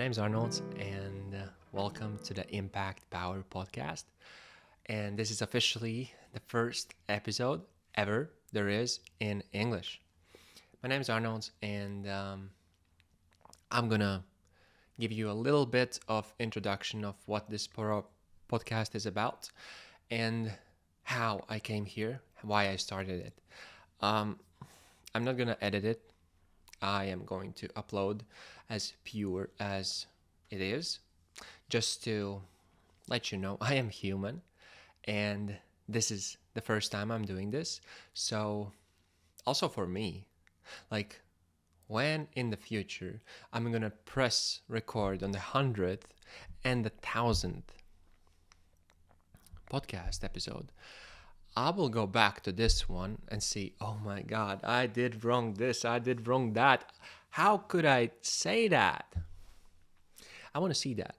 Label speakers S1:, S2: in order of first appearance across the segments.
S1: name's Arnold, and welcome to the Impact Power podcast. And this is officially the first episode ever there is in English. My name's Arnold, and I'm gonna give you a little bit of introduction of what this podcast is about and how I came here, why I started it. Um, I'm not gonna edit it. I am going to upload as pure as it is, just to let you know I am human and this is the first time I'm doing this. So, also for me, like when in the future I'm gonna press record on the 100th and the 1000th podcast episode, I will go back to this one and see, oh my God, I did wrong this, I did wrong that. How could I say that? I want to see that.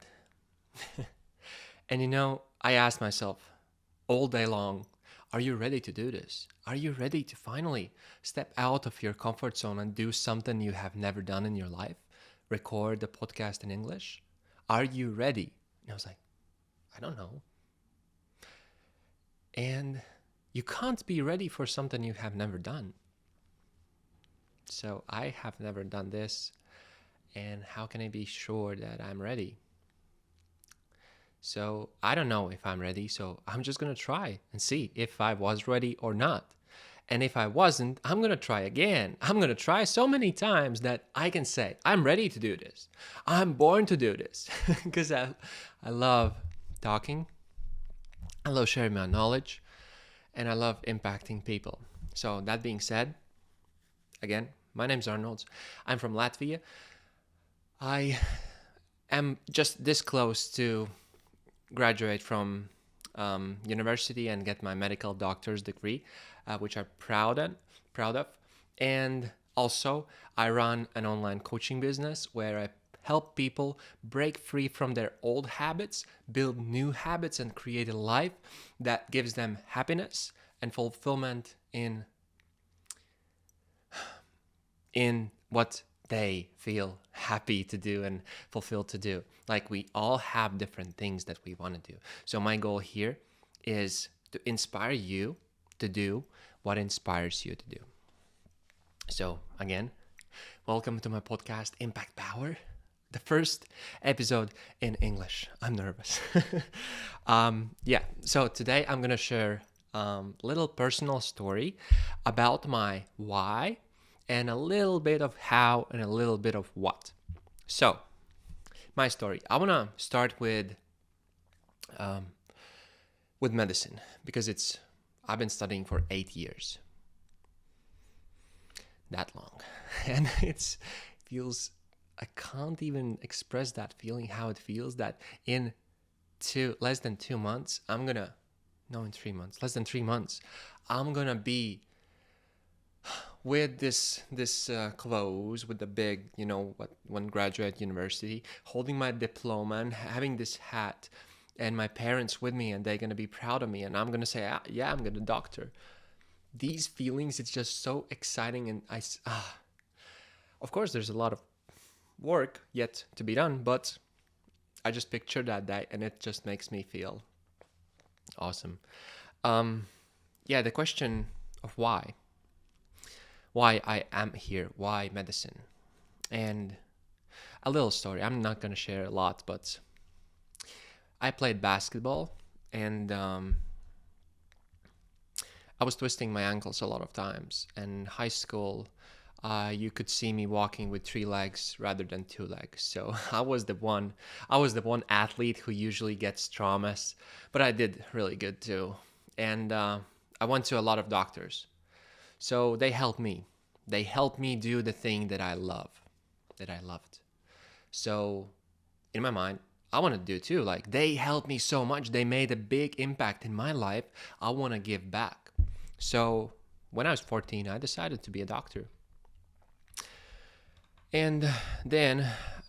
S1: And I asked myself all day long, are you ready to do this? Are you ready to finally step out of your comfort zone and do something you have never done in your life? Record the podcast in English? Are you ready? And I was like, I don't know. And you can't be ready for something you have never done. So I have never done this, and how can I be sure that I'm ready? So I don't know if I'm ready, so I'm just gonna try and see if I was ready or not. And if I wasn't, I'm gonna try again. I'm gonna try so many times that I can say, I'm ready to do this. I'm born to do this. Because I love talking, I love sharing my knowledge, and I love impacting people. So that being said, again, my name's Arnold. I'm from Latvia. I am just this close to graduate from university and get my medical doctor's degree, which I'm proud of. And also, I run an online coaching business where I help people break free from their old habits, build new habits, and create a life that gives them happiness and fulfillment in what they feel happy to do and fulfilled to do. Like, we all have different things that we want to do. So my goal here is to inspire you to do what inspires you to do. So again, welcome to my podcast, Impact Power. The first episode in English. I'm nervous. So today I'm going to share a little personal story about my why and a little bit of how and a little bit of what. So, my story. I want to start with medicine because I've been studying for 8 years. That long. And it feels, I can't even express that feeling, how it feels that in less than 3 months, I'm going to be with this clothes, with the big, when graduate university, holding my diploma and having this hat, and my parents with me, and they're going to be proud of me, and I'm going to say, yeah, I'm going to doctor. These feelings, it's just so exciting, and of course, there's a lot of work yet to be done, but I just picture that day, and it just makes me feel awesome. The question of why I am here, why medicine. And a little story. I'm not going to share a lot, but I played basketball, and I was twisting my ankles a lot of times. And in high school, you could see me walking with 3 legs rather than 2 legs. So I was the one athlete who usually gets traumas, but I did really good too. And I went to a lot of doctors. So they helped me. They helped me do the thing that I loved. So in my mind, I want to do too. Like, they helped me so much. They made a big impact in my life. I want to give back. So when I was 14, I decided to be a doctor. And then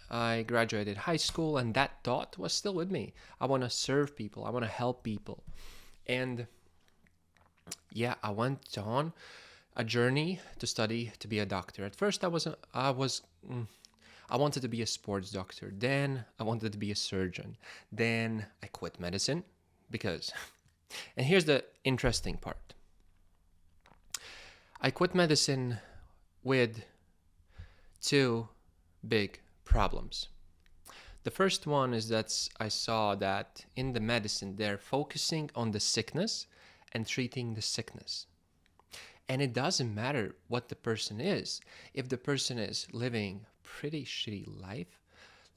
S1: I graduated high school, and that thought was still with me. I want to serve people. I want to help people. And I went on a journey to study to be a doctor. At first, I I wanted to be a sports doctor. Then I wanted to be a surgeon. Then I quit medicine because, and here's the interesting part. I quit medicine with two big problems. The first one is that I saw that in the medicine they're focusing on the sickness and treating the sickness. And it doesn't matter what the person is. If the person is living a pretty shitty life,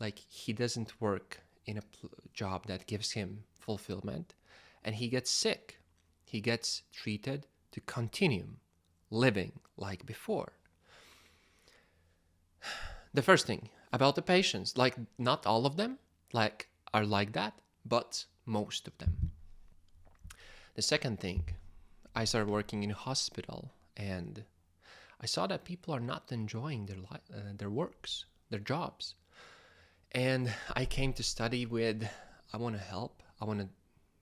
S1: like he doesn't work in a job that gives him fulfillment, and he gets sick, he gets treated to continue living like before. The first thing about the patients, like not all of them like are like that, but most of them. The second thing, I started working in a hospital, and I saw that people are not enjoying their works, their jobs. And I came to study with, I want to help.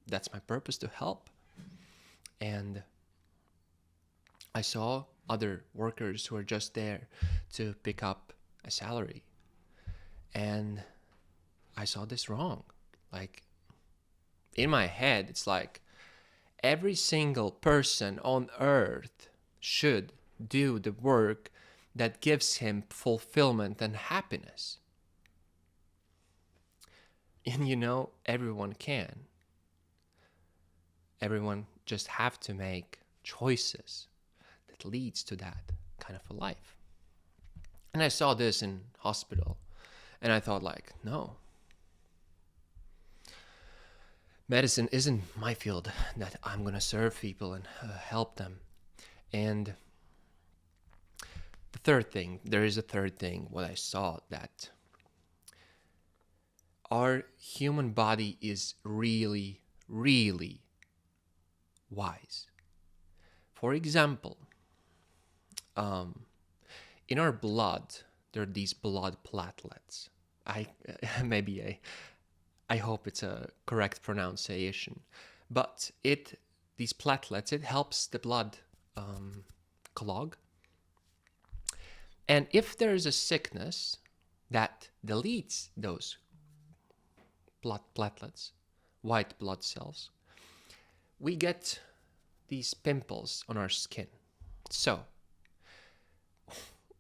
S1: That's my purpose, to help. And I saw other workers who are just there to pick up a salary. And I saw this wrong. Like, in my head, it's like every single person on earth should do the work that gives him fulfillment and happiness. And everyone can. Everyone just have to make choices that leads to that kind of a life. And I saw this in hospital, and I thought like, no. Medicine isn't my field that I'm going to serve people and help them. And there is a third thing, what I saw, that our human body is really, really wise. For example, in our blood, there are these blood platelets. I hope it's a correct pronunciation, but these platelets, it helps the blood clog. And if there is a sickness that deletes those blood platelets, white blood cells, we get these pimples on our skin. So,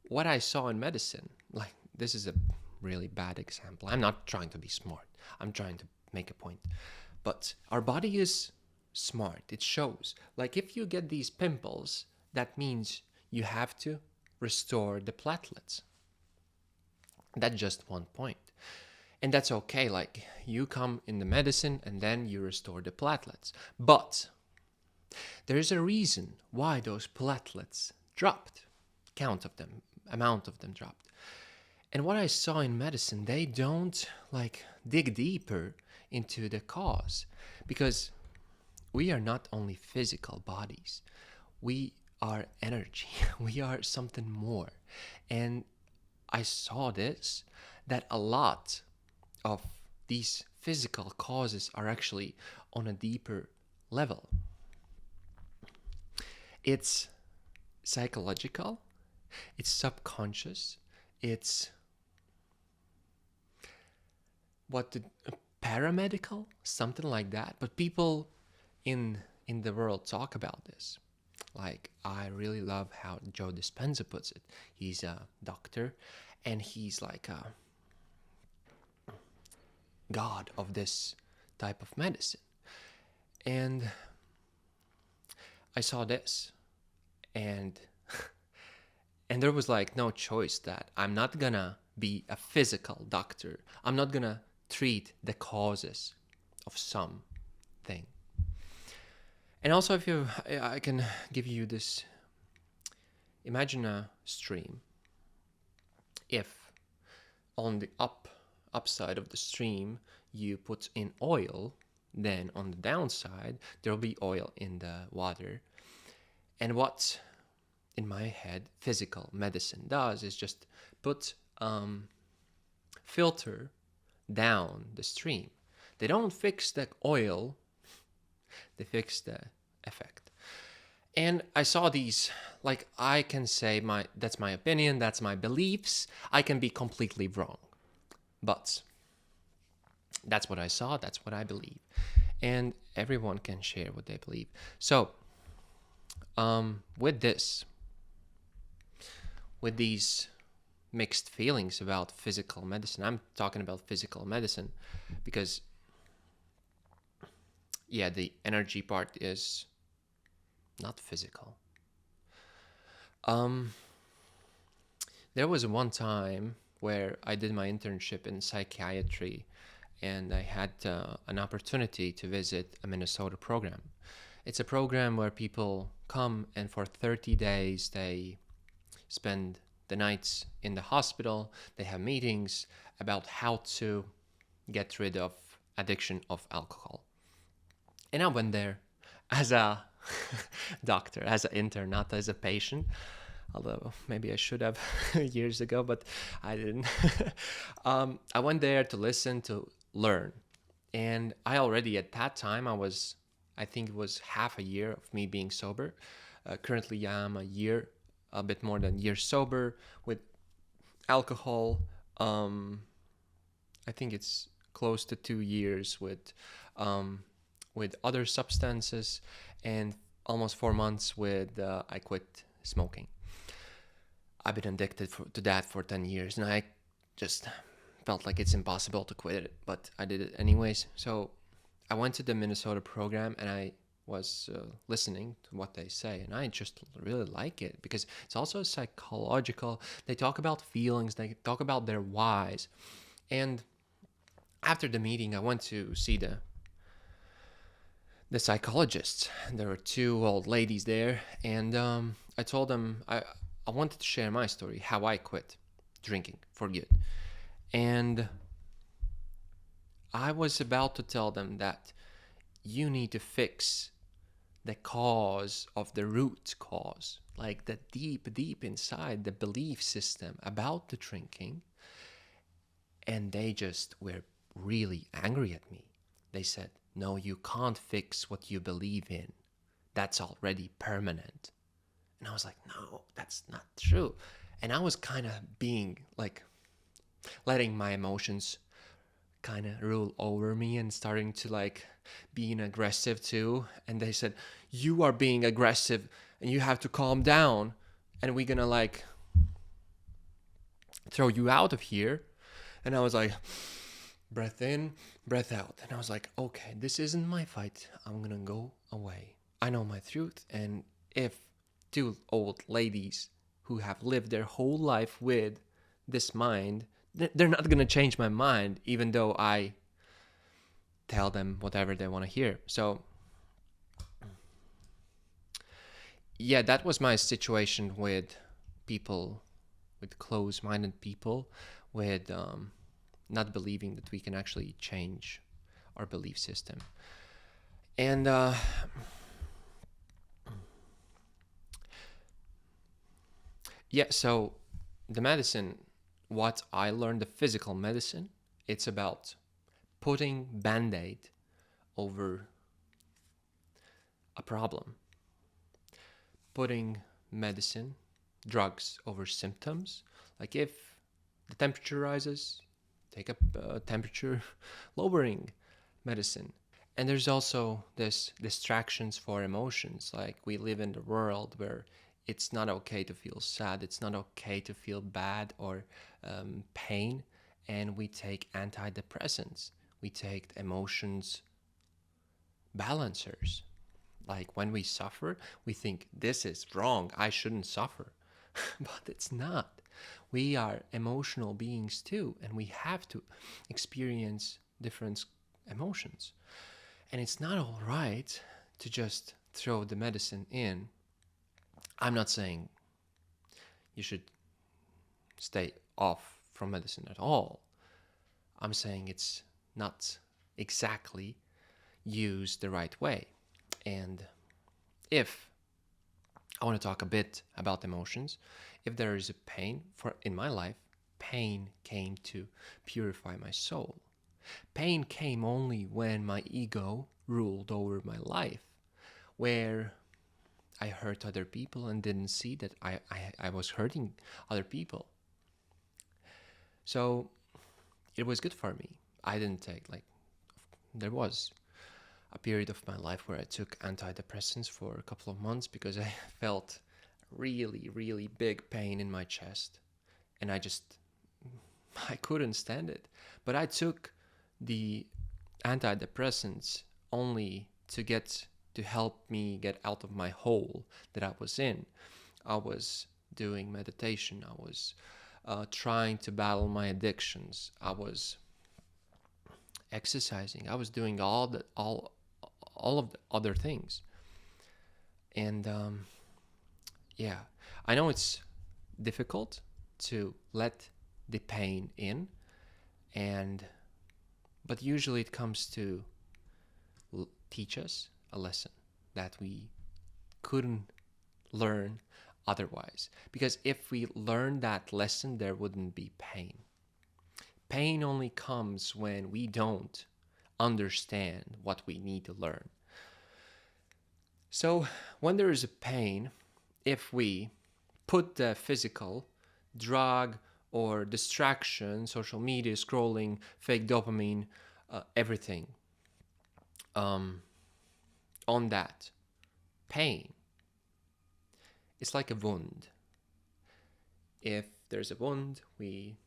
S1: what I saw in medicine, like, this is a really bad example. I'm not trying to be smart. I'm trying to make a point. But our body is smart. It shows. Like, if you get these pimples, that means you have to restore the platelets. That's just one point. And that's okay. Like, you come in the medicine and then you restore the platelets. But there is a reason why those platelets dropped. Amount of them dropped. And what I saw in medicine, they don't dig deeper into the cause, because we are not only physical bodies. We are energy. We are something more. And I saw that a lot of these physical causes are actually on a deeper level. It's psychological, it's subconscious, it's paramedical, something like that. But people in the world talk about this. Like, I really love how Joe Dispenza puts it. He's a doctor, and he's like a god of this type of medicine. And I saw this, and there was no choice that I'm not gonna be a physical doctor. I'm not gonna treat the causes of something. And also, I can give you this. Imagine a stream. If on the upside of the stream you put in oil, then on the downside there will be oil in the water. And what, in my head, physical medicine does is just put filter down the stream. They don't fix the oil, they fix the effect. And I saw these, like, I can say that's my opinion, that's my beliefs. I can be completely wrong. But that's what I saw, that's what I believe. And everyone can share what they believe. So, with this, with these mixed feelings about physical medicine, I'm talking about physical medicine because, yeah, the energy part is not physical. Um, there was one time where I did my internship in psychiatry and I had an opportunity to visit a Minnesota program. It's a program where people come and for 30 days they spend the nights in the hospital. They have meetings about how to get rid of addiction of alcohol. And I went there as a doctor, as an intern, not as a patient. Although maybe I should have years ago, but I didn't. I went there to listen, to learn. And I already, at that time, I think it was half a year of me being sober. Currently, I'm a bit more than a year sober with alcohol. I think it's close to 2 years with other substances, and almost 4 months with I quit smoking. I've been addicted to that for 10 years, and I just felt like it's impossible to quit it, but I did it anyways. So I went to the Minnesota program and I was listening to what they say, and I just really like it because it's also psychological. They talk about feelings, they talk about their whys. And after the meeting, I went to see the psychologists. There were two old ladies there, and I told them I wanted to share my story, how I quit drinking for good. And I was about to tell them that you need to fix the cause of the root cause, like the deep inside the belief system about the drinking. And they just were really angry at me. They said, no, you can't fix what you believe in. That's already permanent. And I was like, no, that's not true. And I was kind of being like, letting my emotions kind of rule over me and starting to like being aggressive too. And they said, you are being aggressive and you have to calm down and we're gonna like throw you out of here. And I was like, breath in, breath out. And I was like, okay, this isn't my fight. I'm gonna go away. I know my truth. And if two old ladies who have lived their whole life with this mind, they're not gonna change my mind, even though I tell them whatever they want to hear. So, yeah, that was my situation with people, with close minded people, with not believing that we can actually change our belief system. And yeah, so the medicine, what I learned, the physical medicine, it's about putting band-aid over a problem, putting medicine, drugs over symptoms. Like if the temperature rises, take a temperature lowering medicine. And there's also this distractions for emotions. Like we live in the world where it's not okay to feel sad, it's not okay to feel bad or pain, and we take antidepressants, we take emotions balancers. Like when we suffer, we think this is wrong, I shouldn't suffer. But it's not. We are emotional beings too, and we have to experience different emotions. And it's not all right to just throw the medicine in. I'm not saying you should stay off from medicine at all. I'm saying it's not exactly used the right way. And if I want to talk a bit about emotions, if there is a pain in my life, pain came to purify my soul. Pain came only when my ego ruled over my life, where I hurt other people and didn't see that I was hurting other people. So it was good for me. I didn't take, like, there was a period of my life where I took antidepressants for a couple of months because I felt really, really big pain in my chest. And I couldn't stand it. But I took the antidepressants only to help me get out of my hole that I was in. I was doing meditation. I was trying to battle my addictions. I was exercising. I was doing all of the other things. And yeah, I know it's difficult to let the pain in, and but usually it comes to teach us a lesson that we couldn't learn otherwise. Because if we learn that lesson, there wouldn't be pain. Pain only comes when we don't understand what we need to learn. So when there is a pain, if we put the physical, drug, or distraction, social media, scrolling, fake dopamine, everything on that pain, it's like a wound. If there's a wound, we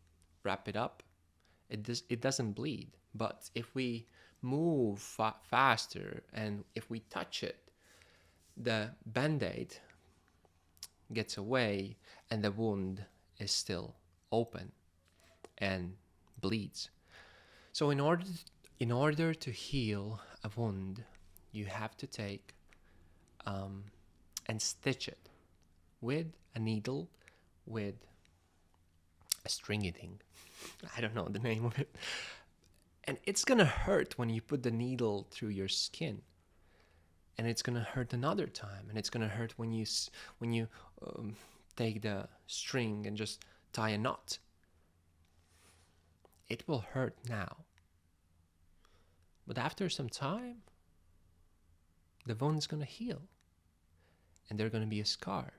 S1: wrap it up. It doesn't bleed. But if we move faster and if we touch it, the band-aid gets away and the wound is still open and bleeds. So in order to heal a wound, you have to take and stitch it with a needle, with a stringy thing. I don't know the name of it. And it's gonna hurt when you put the needle through your skin. And it's gonna hurt another time. And it's gonna hurt when you take the string and just tie a knot. It will hurt now. But after some time, the wound's gonna heal. And there's gonna be a scar.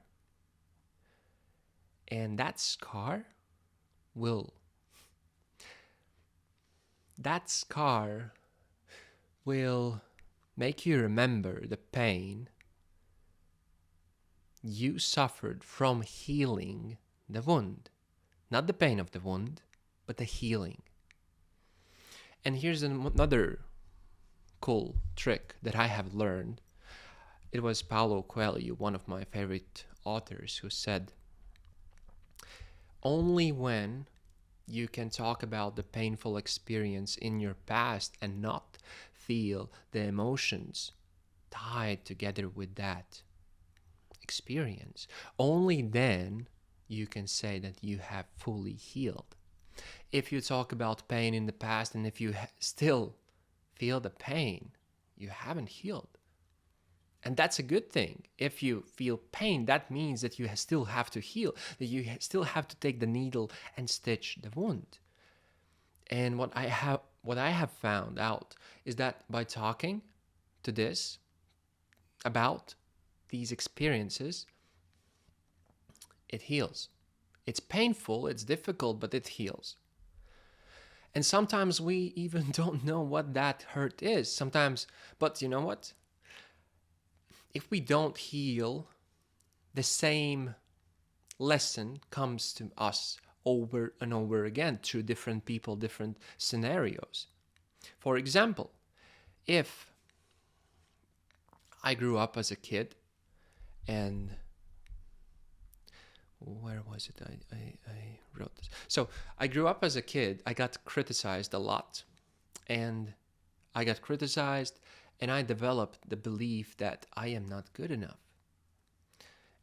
S1: And that scar will make you remember the pain you suffered from healing the wound. Not the pain of the wound, but the healing. And here's another cool trick that I have learned. It was Paulo Coelho, one of my favorite authors, who said, only when you can talk about the painful experience in your past and not feel the emotions tied together with that experience, only then you can say that you have fully healed. If you talk about pain in the past and if you still feel the pain, you haven't healed. And that's a good thing. If you feel pain, that means that you still have to heal, that you still have to take the needle and stitch the wound. And what I have found out is that by talking to this about these experiences, it heals. It's painful, it's difficult, but it heals. And sometimes we even don't know what that hurt is. Sometimes, but you know what? If we don't heal, the same lesson comes to us over and over again through different people, different scenarios. For example, if I grew up as a kid and where was it? I wrote this. So I grew up as a kid. I got criticized a lot. And I got criticized and I developed the belief that I am not good enough.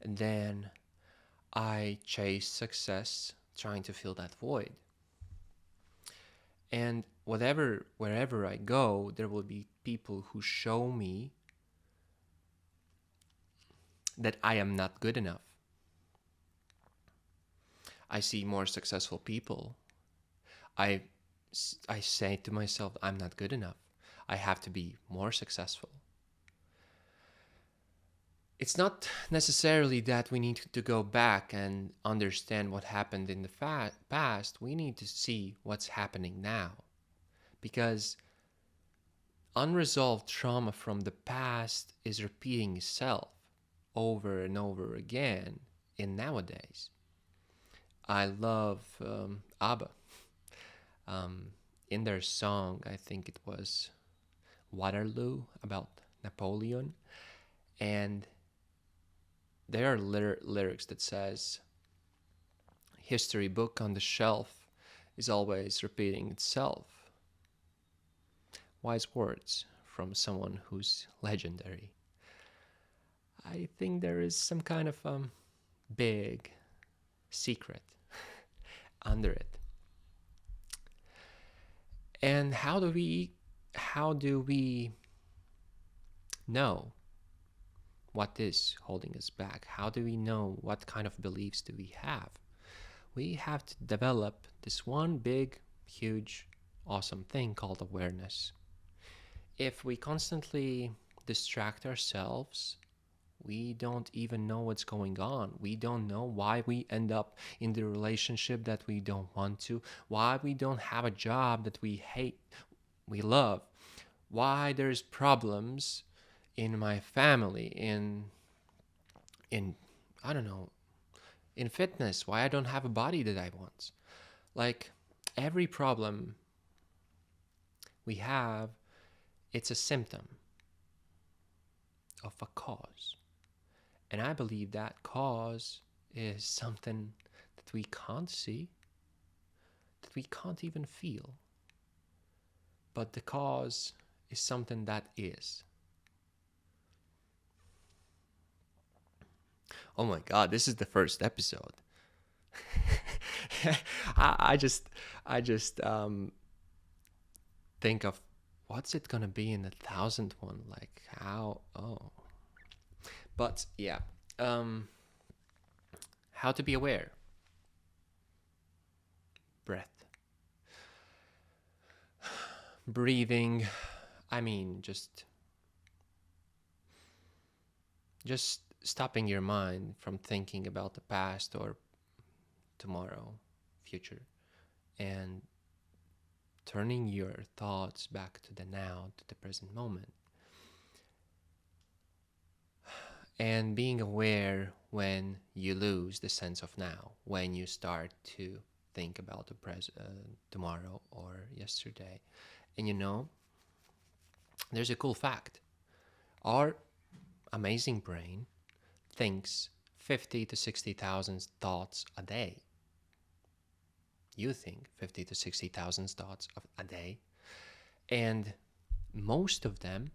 S1: And then I chased success, trying to fill that void. And wherever I go, there will be people who show me that I am not good enough. I see more successful people. I say to myself, I'm not good enough. I have to be more successful. It's not necessarily that we need to go back and understand what happened in the past. We need to see what's happening now. Because unresolved trauma from the past is repeating itself over and over again in nowadays. I love ABBA. Um, in their song, I think it was Waterloo, about Napoleon, and there are lyrics that says, history book on the shelf is always repeating itself. Wise words from someone who's legendary. I think there is some kind of big secret under it. And how do we know what is holding us back? How do we know what kind of beliefs do we have? We have to develop this one big, huge, awesome thing called awareness. If we constantly distract ourselves, we don't even know what's going on. We don't know why we end up in the relationship that we don't want to, why we don't have a job that we hate, we love, why there's problems in my family, in I don't know, in fitness, why I don't have a body that I want. Like every problem we have, it's a symptom of a cause. And I believe that cause is something that we can't see, that we can't even feel. But the cause is something that is. Oh my God, this is the first episode. I just think of what's it gonna be in the 1,000th one? Like how? Oh, but yeah, how to be aware. Breath, breathing. I mean, just stopping your mind from thinking about the past or tomorrow, future, and turning your thoughts back to the now, to the present moment. And being aware when you lose the sense of now, when you start to think about the tomorrow or yesterday. And there's a cool fact. Our amazing brain thinks 50 to 60,000 thoughts a day. You think 50 to 60,000 thoughts a day. And most of them,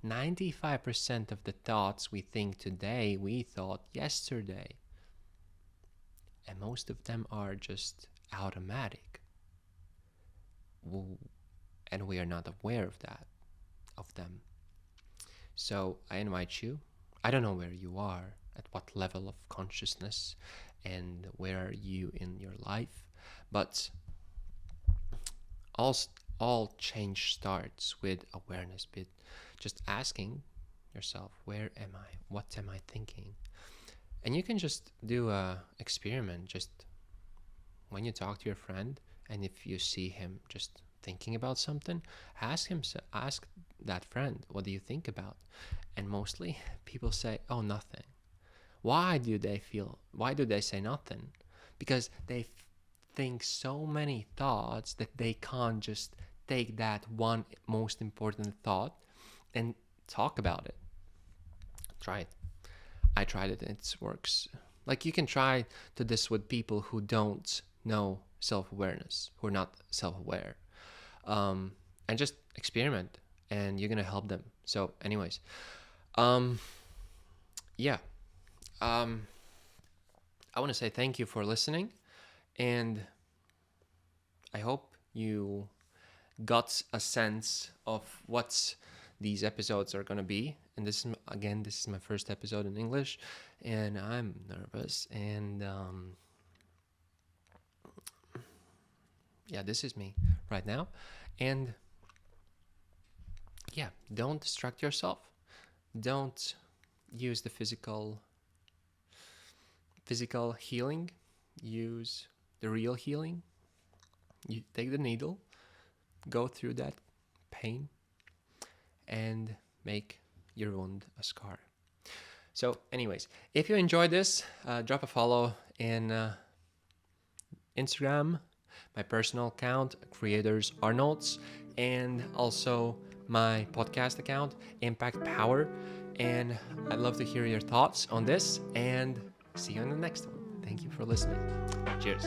S1: 95% of the thoughts we think today, we thought yesterday. And most of them are just automatic. And we are not aware of them. So I invite you, I don't know where you are, at what level of consciousness, and where are you in your life, but all change starts with awareness, with just asking yourself, where am I? What am I thinking? And you can just do a experiment, just when you talk to your friend, and if you see him just thinking about something, ask that friend, what do you think about? And mostly people say, oh, nothing. Why do they say nothing? Because they think so many thoughts that they can't just take that one most important thought and talk about it. Try it. I tried it and it works. Like you can try to this with people who don't know self-awareness, who are not self-aware, and just experiment, and you're gonna help them. So, anyways, yeah, I want to say thank you for listening, and I hope you got a sense of what these episodes are going to be. And this is my first episode in English, and I'm nervous. And yeah, this is me right now. And yeah, don't distract yourself. Don't use the physical healing, use the real healing. You take the needle, go through that pain, and make your wound a scar. So anyways, if you enjoyed this, drop a follow in Instagram, my personal account, Creators Arnolds, and also my podcast account, Impact Power. And I'd love to hear your thoughts on this, and see you in the next one. Thank you for listening. Cheers.